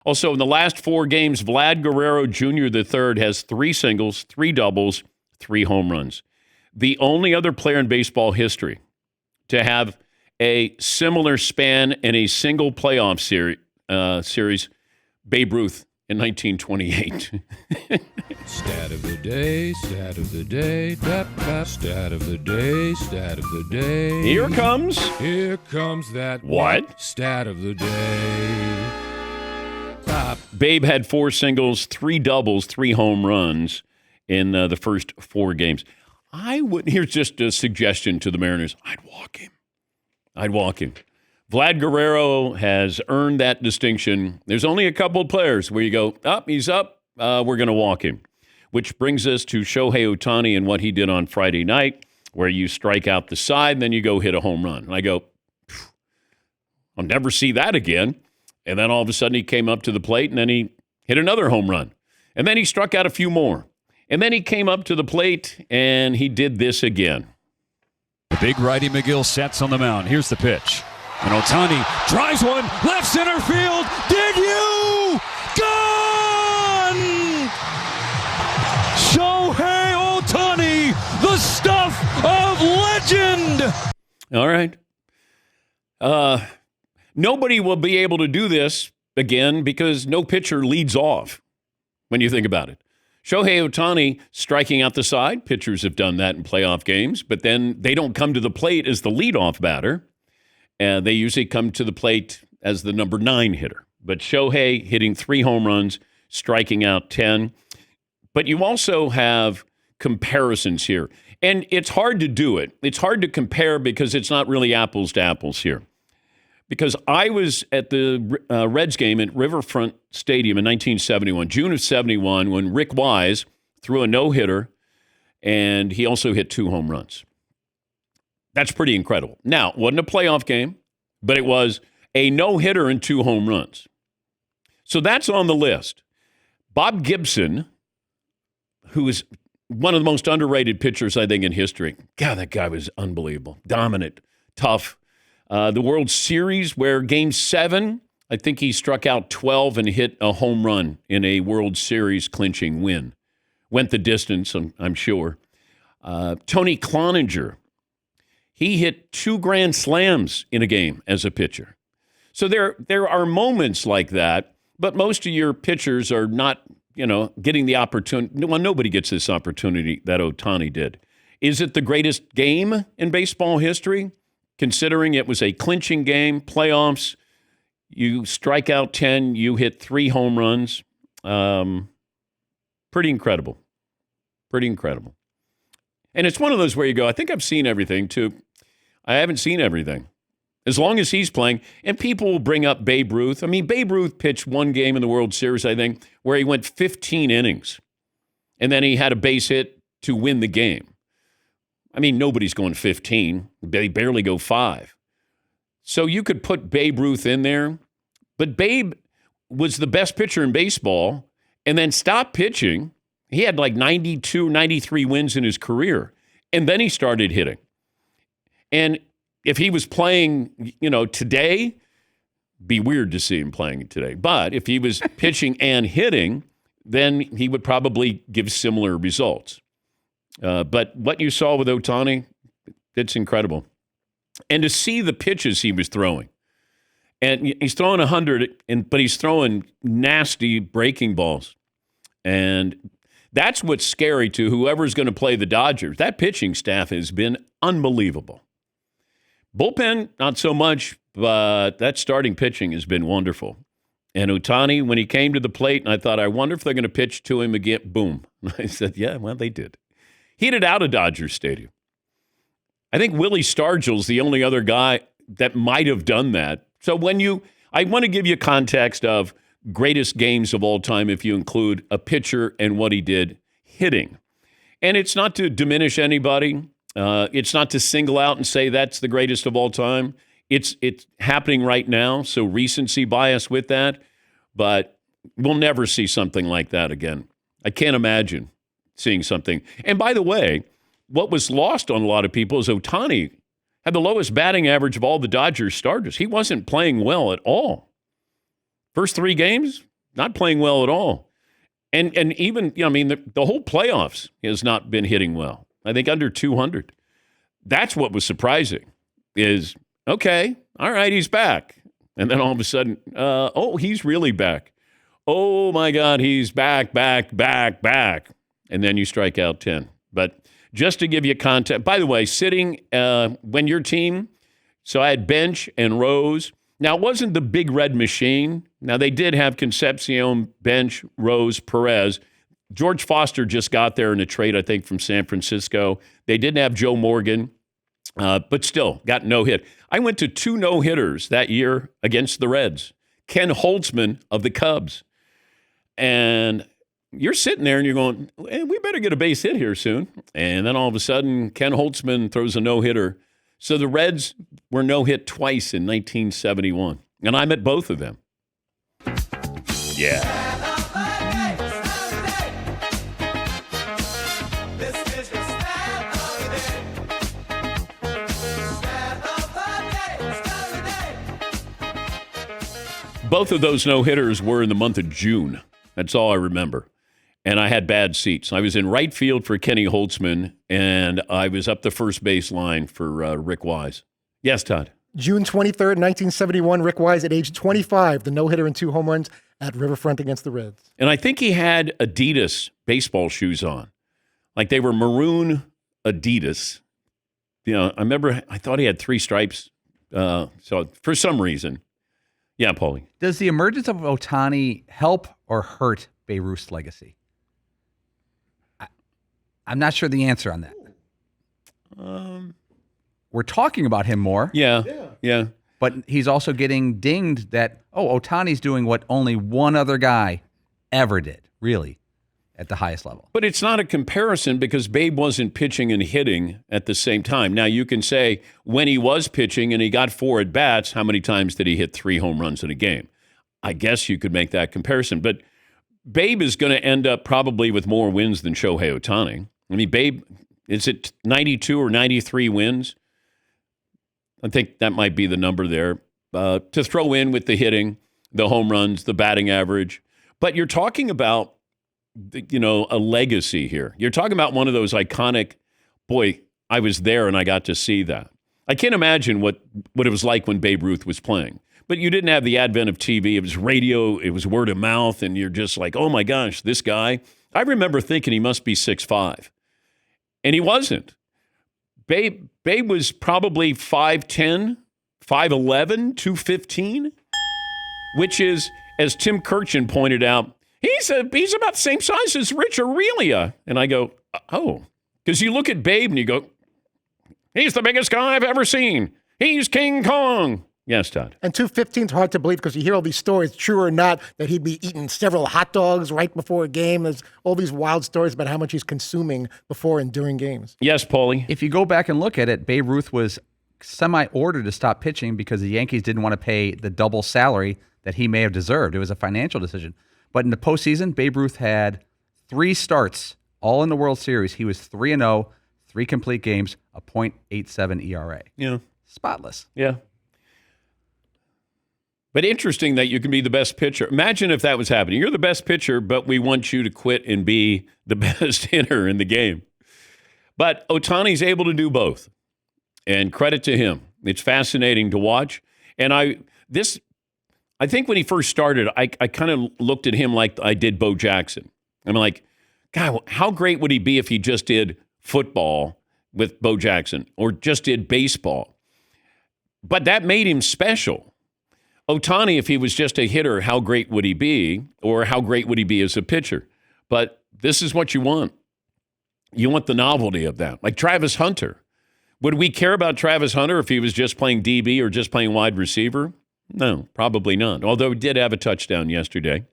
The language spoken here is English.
Also, in the last 4 games, Vlad Guerrero Jr. III has 3 singles, 3 doubles, 3 home runs. The only other player in baseball history to have a similar span in a single playoff series, Babe Ruth in 1928. Stat of the day, stat of the day, stat of the day, stat of the day. Here comes that what? Stat of the day. Babe had 4 singles, 3 doubles, 3 home runs in the first 4 games. Here's just a suggestion to the Mariners. I'd walk him. Vlad Guerrero has earned that distinction. There's only a couple of players where you go, he's up, we're going to walk him. Which brings us to Shohei Ohtani and what he did on Friday night, where you strike out the side and then you go hit a home run. And I go, I'll never see that again. And then all of a sudden he came up to the plate and then he hit another home run. And then he struck out a few more. And then he came up to the plate and he did this again. The big righty McGill sets on the mound. Here's the pitch. And Ohtani drives one, left center field. Did you? Gone! Shohei Ohtani, the stuff of legend! All right. Nobody will be able to do this again because no pitcher leads off when you think about it. Shohei Ohtani striking out the side. Pitchers have done that in playoff games, but then they don't come to the plate as the leadoff batter. They usually come to the plate as the number 9 hitter. But Shohei hitting 3 home runs, striking out 10. But you also have comparisons here. And it's hard to do it. It's hard to compare because it's not really apples to apples here. Because I was at the Reds game at Riverfront Stadium in 1971, June of 71, when Rick Wise threw a no-hitter, and he also hit 2 home runs. That's pretty incredible. Now, it wasn't a playoff game, but it was a no-hitter and 2 home runs. So that's on the list. Bob Gibson, who is one of the most underrated pitchers, I think, in history. God, that guy was unbelievable. Dominant, tough. The World Series, where Game 7, I think he struck out 12 and hit a home run in a World Series clinching win. Went the distance, I'm sure. Tony Cloninger, he hit 2 grand slams in a game as a pitcher. So there are moments like that, but most of your pitchers are not, getting the opportunity. Well, nobody gets this opportunity that Ohtani did. Is it the greatest game in baseball history? Considering it was a clinching game, playoffs, you strike out 10, you hit 3 home runs. Pretty incredible. Pretty incredible. And it's one of those where you go, I think I've seen everything, too. I haven't seen everything. As long as he's playing, and people will bring up Babe Ruth. I mean, Babe Ruth pitched 1 game in the World Series, I think, where he went 15 innings. And then he had a base hit to win the game. I mean, nobody's going 15. They barely go 5. So you could put Babe Ruth in there. But Babe was the best pitcher in baseball and then stopped pitching. He had like 92, 93 wins in his career. And then he started hitting. And if he was playing, today, be weird to see him playing today. But if he was pitching and hitting, then he would probably give similar results. But what you saw with Ohtani, it's incredible. And to see the pitches he was throwing. And he's throwing 100, but he's throwing nasty breaking balls. And that's what's scary to whoever's going to play the Dodgers. That pitching staff has been unbelievable. Bullpen, not so much, but that starting pitching has been wonderful. And Ohtani, when he came to the plate, and I thought, I wonder if they're going to pitch to him again. Boom. I said, yeah, well, they did. He hit it out of Dodger Stadium. I think Willie Stargell's the only other guy that might have done that. So I want to give you context of greatest games of all time if you include a pitcher and what he did hitting. And it's not to diminish anybody. It's not to single out and say that's the greatest of all time. It's happening right now, so recency bias with that. But we'll never see something like that again. I can't imagine seeing something. And by the way, what was lost on a lot of people is Ohtani had the lowest batting average of all the Dodgers starters. He wasn't playing well at all. First 3 games, not playing well at all. And even, the whole playoffs has not been hitting well. I think under 200. That's what was surprising is, okay, all right, he's back. And then all of a sudden, he's really back. Oh, my God, he's back. And then you strike out 10. But just to give you context, by the way, sitting when your team, so I had Bench and Rose. Now, it wasn't the big red machine. Now, they did have Concepcion, Bench, Rose, Perez. George Foster just got there in a trade, I think, from San Francisco. They didn't have Joe Morgan, but still got no hit. I went to 2 no-hitters that year against the Reds. Ken Holtzman of the Cubs. And you're sitting there and you're going, we better get a base hit here soon. And then all of a sudden, Ken Holtzman throws a no-hitter. So the Reds were no-hit twice in 1971. And I'm at both of them. Yeah. Both of those no-hitters were in the month of June. That's all I remember. And I had bad seats. I was in right field for Kenny Holtzman, and I was up the first base line for Rick Wise. Yes, Todd? June 23rd, 1971, Rick Wise at age 25, the no-hitter and 2 home runs at Riverfront against the Reds. And I think he had Adidas baseball shoes on. Like they were maroon Adidas. I remember I thought he had 3 stripes. So for some reason. Yeah, Paulie. Does the emergence of Ohtani help or hurt Babe Ruth's legacy? I'm not sure the answer on that. We're talking about him more. Yeah. But he's also getting dinged that, Ohtani's doing what only one other guy ever did, really, at the highest level. But it's not a comparison because Babe wasn't pitching and hitting at the same time. Now, you can say when he was pitching and he got 4 at-bats, how many times did he hit 3 home runs in a game? I guess you could make that comparison. But Babe is going to end up probably with more wins than Shohei Ohtani. I mean, Babe, is it 92 or 93 wins? I think that might be the number there. To throw in with the hitting, the home runs, the batting average. But you're talking about, a legacy here. You're talking about one of those iconic, boy, I was there and I got to see that. I can't imagine what it was like when Babe Ruth was playing. But you didn't have the advent of TV. It was radio. It was word of mouth. And you're just like, oh, my gosh, this guy. I remember thinking he must be 6'5". And he wasn't. Babe was probably 5'10", 5'11", 215, which is, as Tim Kirchin pointed out, he's about the same size as Rich Aurelia. And I go, oh. Because you look at Babe and you go, he's the biggest guy I've ever seen. He's King Kong. Yes, Todd. And 215 is hard to believe because you hear all these stories, true or not, that he'd be eating several hot dogs right before a game. There's all these wild stories about how much he's consuming before and during games. Yes, Paulie. If you go back and look at it, Babe Ruth was semi-ordered to stop pitching because the Yankees didn't want to pay the double salary that he may have deserved. It was a financial decision. But in the postseason, Babe Ruth had 3 starts, all in the World Series. He was 3-0, 3 complete games, a .87 ERA. Yeah. Spotless. Yeah. But interesting that you can be the best pitcher. Imagine if that was happening. You're the best pitcher, but we want you to quit and be the best hitter in the game. But Ohtani's able to do both. And credit to him. It's fascinating to watch. And I think when he first started, I kind of looked at him like I did Bo Jackson. I'm like, God, how great would he be if he just did football with Bo Jackson or just did baseball? But that made him special. Ohtani, if he was just a hitter, how great would he be? Or how great would he be as a pitcher? But this is what you want. You want the novelty of that. Like Travis Hunter. Would we care about Travis Hunter if he was just playing DB or just playing wide receiver? No, probably not. Although he did have a touchdown yesterday.